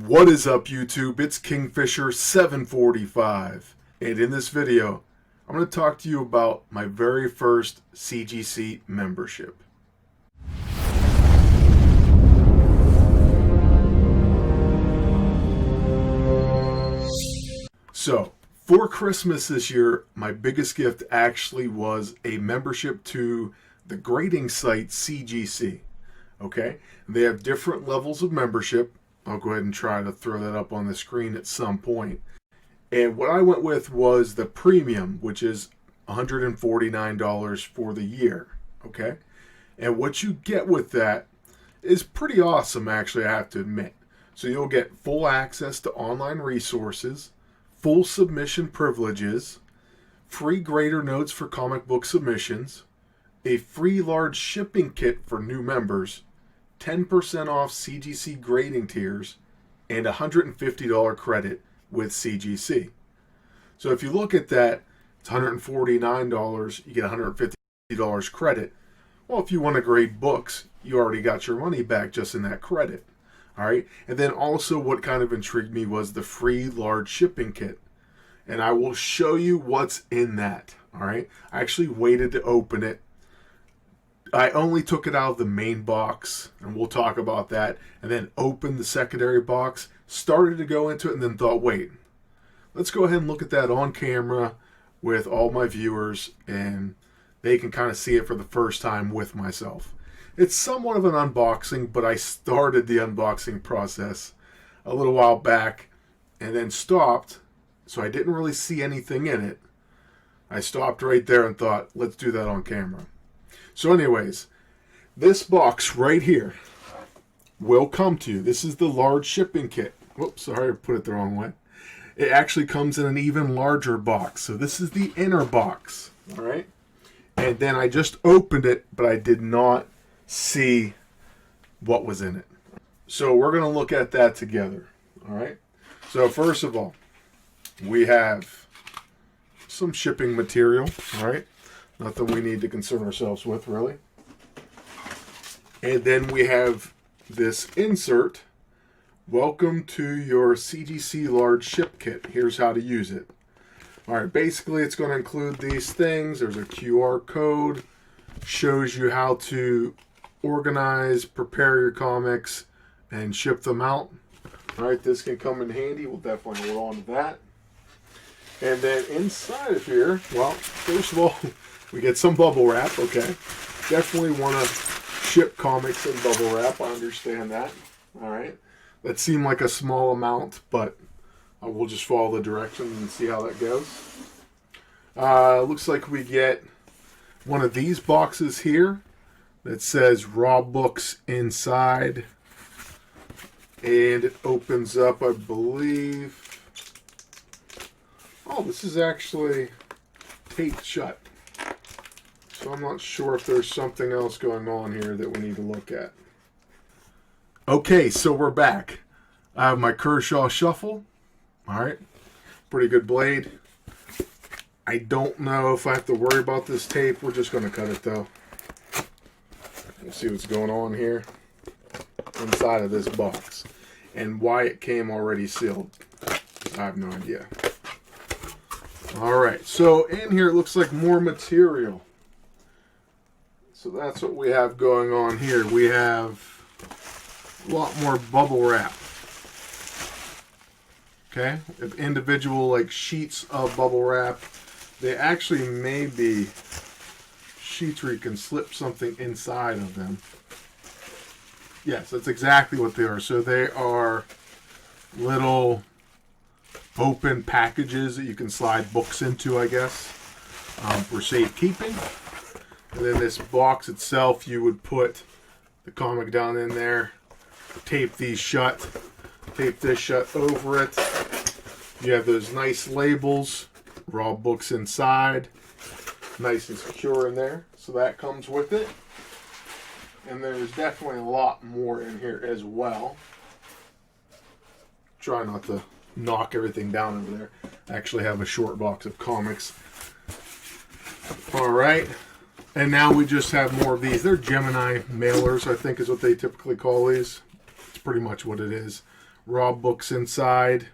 What is up, YouTube? It's Kingfisher745, and in this video I'm going to talk to you about my very first CGC membership. So for Christmas this year, my biggest gift actually was a membership to the grading site CGC. Okay, they have different levels of membership. I'll go ahead and try to throw that up on the screen at some point. And what I went with was the premium, which is $149 for the year. Okay, and what you get with that is pretty awesome, actually, I have to admit. So you'll get full access to online resources, full submission privileges, free grader notes for comic book submissions, a free large shipping kit for new members, 10% off CGC grading tiers, and $150 credit with CGC. So if you look at that, it's $149, you get $150 credit. Well, if you want to grade books, you already got your money back just in that credit. All right, and then also what kind of intrigued me was the free large shipping kit. And I will show you what's in that. All right, I actually waited to open it. I only took it out of the main box, and we'll talk about that, and then opened the secondary box, started to go into it, and then thought, wait, let's go ahead and look at that on camera with all my viewers, and they can kind of see it for the first time with myself. It's somewhat of an unboxing, but I started the unboxing process a little while back and then stopped, so I didn't really see anything in it. I stopped right there and thought, let's do that on camera. So anyways, this box right here will come to you. This is the large shipping kit. Whoops, sorry, I put it the wrong way. It actually comes in an even larger box. So this is the inner box, all right? And then I just opened it, but I did not see what was in it. So we're going to look at that together, all right? So first of all, we have some shipping material, all right? Nothing we need to concern ourselves with, really. And then we have this insert. Welcome to your CGC large ship kit. Here's how to use it. All right, basically it's going to include these things. There's a QR code. Shows you how to organize, prepare your comics, and ship them out. All right, this can come in handy. We'll definitely hold on to that. And then inside of here, well, first of all, we get some bubble wrap, okay. Definitely want to ship comics in bubble wrap, I understand that. All right. That seemed like a small amount, but we'll just follow the directions and see how that goes. Looks like we get one of these boxes here that says raw books inside. And it opens up, I believe. Oh, this is actually taped shut. So I'm not sure if there's something else going on here that we need to look at. Okay, so we're back. I have my Kershaw Shuffle. All right, pretty good blade. I don't know if I have to worry about this tape. We're just going to cut it though. We'll see what's going on here inside of this box and why it came already sealed. I have no idea. All right, so in here it looks like more material. So that's what we have going on here. We have a lot more bubble wrap. Okay, individual like sheets of bubble wrap. They actually may be sheets where you can slip something inside of them. Yes, that's exactly what they are. So they are little open packages that you can slide books into, I guess, for safekeeping. And then this box itself, you would put the comic down in there, tape these shut, tape this shut over it. You have those nice labels, raw books inside, nice and secure in there. So that comes with it. And there's definitely a lot more in here as well. Try not to knock everything down over there. I actually have a short box of comics. All right. And now we just have more of these. They're Gemini Mailers, I think is what they typically call these. It's pretty much what it is. raw books inside.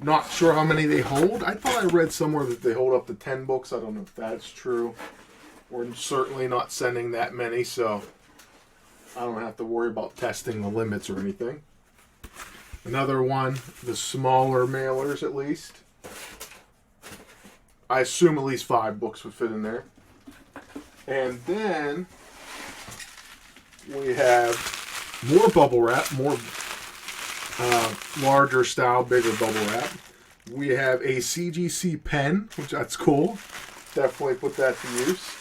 Not sure how many they hold. I thought I read somewhere that they hold up to 10 books. I don't know if that's true. We're certainly not sending that many, so I don't have to worry about testing the limits or anything. Another one, the smaller mailers at least. I assume at least 5 books would fit in there. And then we have more bubble wrap, more larger style, bigger bubble wrap. We have a CGC pen, which that's cool. Definitely put that to use.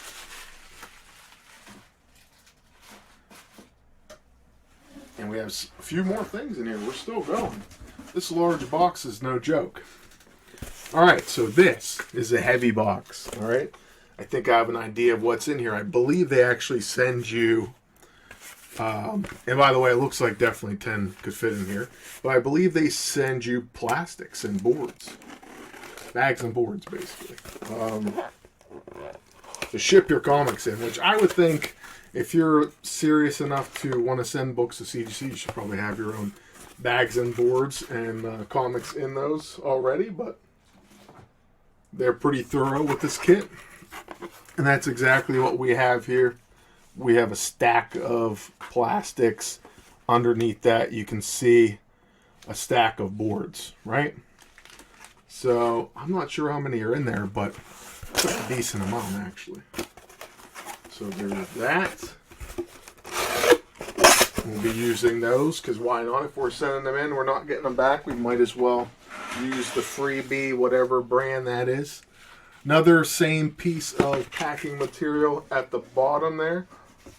And we have a few more things in here. We're still going. This large box is no joke. All right, so this is a heavy box. All right, I think I have an idea of what's in here. I believe they actually send you. And by the way, it looks like definitely 10 could fit in here. But I believe they send you plastics and boards. Bags and boards, basically. To ship your comics in, which I would think if you're serious enough to want to send books to CGC, you should probably have your own bags and boards and comics in those already. But they're pretty thorough with this kit. And that's exactly what we have here. We have a stack of plastics. Underneath that, you can see a stack of boards, right? So I'm not sure how many are in there, but it's a decent amount, actually. So there's that. We'll be using those, because why not? If we're sending them in, we're not getting them back. We might as well use the freebie, whatever brand that is. Another same piece of packing material at the bottom there.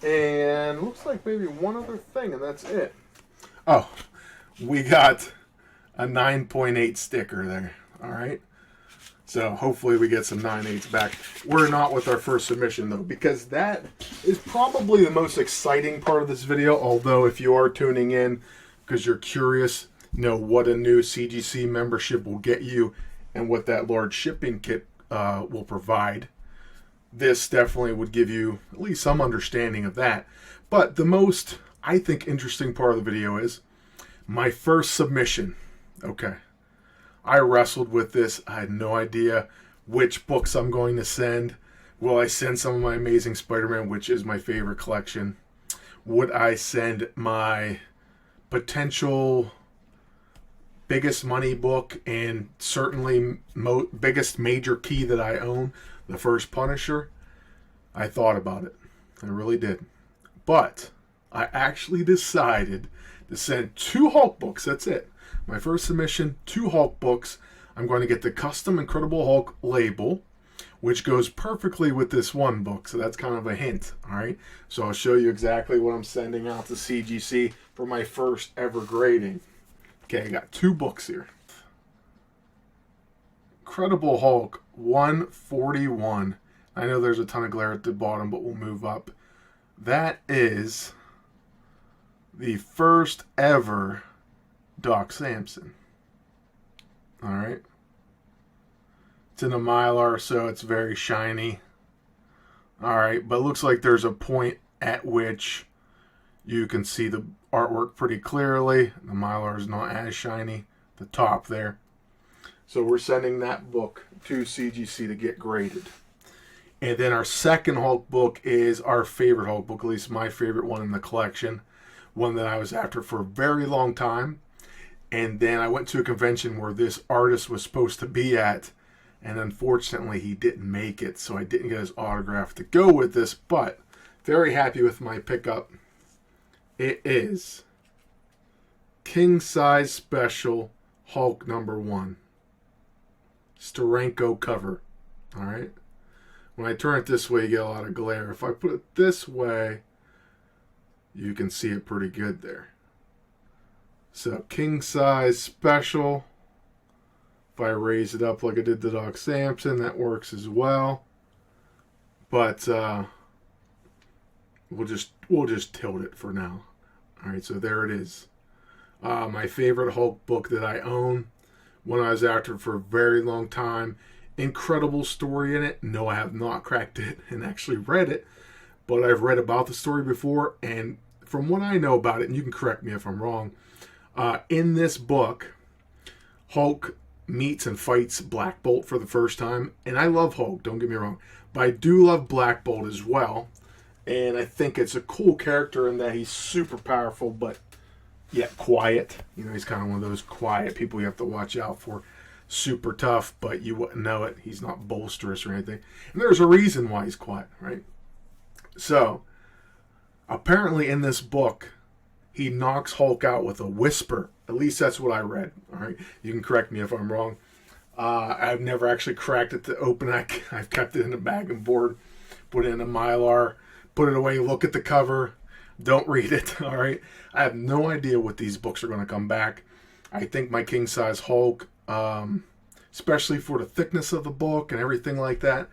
And looks like maybe one other thing, and that's it. Oh, we got a 9.8 sticker there. All right. So hopefully we get some 9.8s back. We're not with our first submission, though, because that is probably the most exciting part of this video. Although if you are tuning in because you're curious, what a new CGC membership will get you and what that large shipping kit will provide. This definitely would give you at least some understanding of that. But the most, I think, interesting part of the video is my first submission. Okay. I wrestled with this. I had no idea which books I'm going to send. Will I send some of my Amazing Spider-Man, which is my favorite collection? Would I send my potential biggest money book and certainly biggest major key that I own, the first Punisher? I thought about it. I really did. But I actually decided to send 2 Hulk books. That's it. My first submission, 2 Hulk books. I'm going to get the custom Incredible Hulk label, which goes perfectly with this one book. So that's kind of a hint. All right. So I'll show you exactly what I'm sending out to CGC for my first ever grading. Okay, I got 2 books here. Incredible Hulk 141. I know there's a ton of glare at the bottom, but we'll move up. That is the first ever Doc Samson. All right. It's in a Mylar, so it's very shiny. All right, but it looks like there's a point at which you can see the artwork pretty clearly. The Mylar is not as shiny. The top there. So we're sending that book to CGC to get graded. And then our second Hulk book is our favorite Hulk book, at least my favorite one in the collection. One that I was after for a very long time. And then I went to a convention where this artist was supposed to be at. And unfortunately, he didn't make it. So I didn't get his autograph to go with this. But very happy with my pickup. It is King Size Special Hulk #1. Steranko cover. All right. When I turn it this way, you get a lot of glare. If I put it this way, you can see it pretty good there. So, King Size Special. If I raise it up like I did the Doc Samson, that works as well. But we'll just tilt it for now. All right, so there it is. My favorite Hulk book that I own. One I was after for a very long time. Incredible story in it. No, I have not cracked it and actually read it, but I've read about the story before, and from what I know about it, and you can correct me if I'm wrong, in this book, Hulk meets and fights Black Bolt for the first time. And I love Hulk, don't get me wrong. But I do love Black Bolt as well. And I think it's a cool character in that he's super powerful, but yet quiet. You know, he's kind of one of those quiet people you have to watch out for. Super tough, but you wouldn't know it. He's not boisterous or anything. And there's a reason why he's quiet, right? So, apparently in this book, he knocks Hulk out with a whisper. At least that's what I read. All right, you can correct me if I'm wrong. I've never actually cracked it to open it. I've kept it in a bag and board, put it in a Mylar, put it away, look at the cover, don't read it. All right, I have no idea what these books are going to come back. I think my king size Hulk, especially for the thickness of the book and everything like that,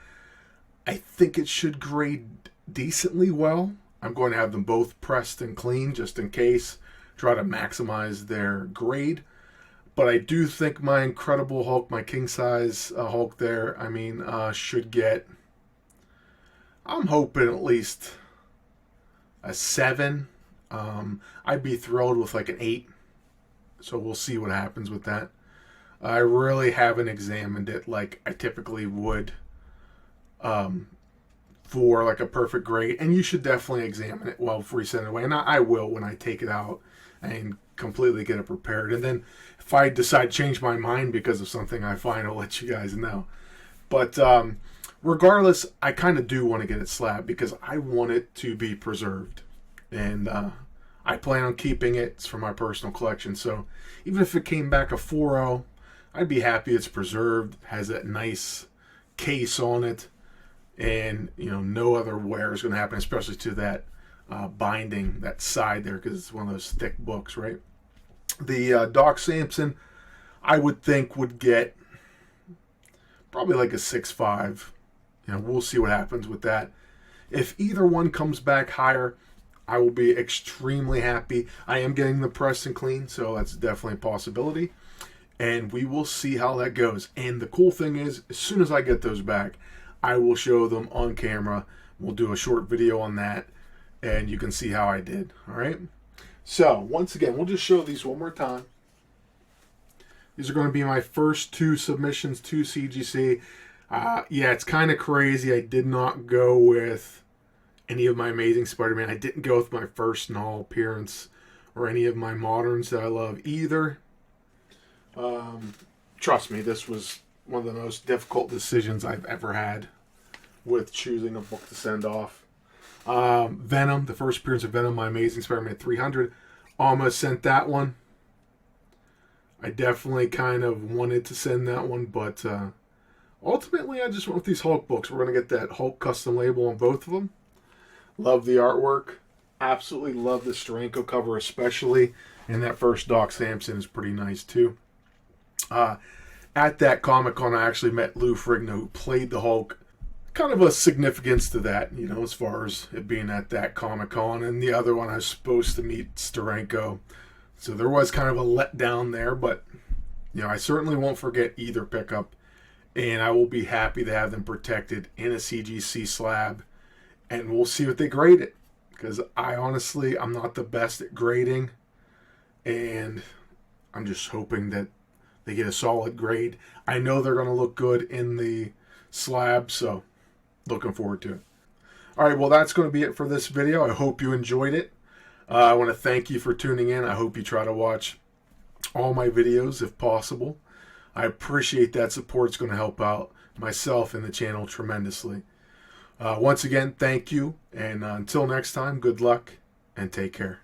I think it should grade decently well. I'm going to have them both pressed and clean just in case, try to maximize their grade. But I do think my Incredible Hulk, my king size Hulk there, should get, I'm hoping at least a 7. I'd be thrilled with like an 8. So we'll see what happens with that. I really haven't examined it like I typically would for like a perfect grade. And you should definitely examine it well before you send it away. And I will when I take it out and completely get it prepared. And then if I decide to change my mind because of something I find, I'll let you guys know. But regardless, I kind of do want to get it slabbed because I want it to be preserved. And I plan on keeping it. It's for my personal collection. So even if it came back a 4.0, I'd be happy it's preserved, has that nice case on it, and no other wear is going to happen, especially to that binding, that side there, because it's one of those thick books, right? The Doc Samson, I would think would get probably like a 6.5. We'll see what happens with that. If either one comes back higher, I will be extremely happy. I am getting the press and clean, so that's definitely a possibility. And we will see how that goes. And the cool thing is, as soon as I get those back, I will show them on camera. We'll do a short video on that, and you can see how I did. All right? So, once again, we'll just show these one more time. These are going to be my first 2 submissions to CGC. Yeah, it's kind of crazy. I did not go with any of my Amazing Spider-Man. I didn't go with my first Null appearance or any of my moderns that I love either. Trust me, this was one of the most difficult decisions I've ever had with choosing a book to send off. Venom, the first appearance of Venom, my Amazing Spider-Man 300. Almost sent that one. I definitely kind of wanted to send that one, but ultimately I just went with these Hulk books. We're going to get that Hulk custom label on both of them. Love the artwork. Absolutely love the Steranko cover especially. And that first Doc Samson is pretty nice too. At that Comic-Con, I actually met Lou Ferrigno, who played the Hulk. Kind of a significance to that, as far as it being at that Comic-Con. And the other one, I was supposed to meet Steranko. So there was kind of a letdown there, but, I certainly won't forget either pickup. And I will be happy to have them protected in a CGC slab. And we'll see what they grade it. Because I'm not the best at grading. And I'm just hoping that they get a solid grade. I know they're going to look good in the slab, so looking forward to it. All right, well, that's going to be it for this video. I hope you enjoyed it. I want to thank you for tuning in. I hope you try to watch all my videos if possible. I appreciate that support. It's going to help out myself and the channel tremendously. Once again, thank you. And until next time, good luck and take care.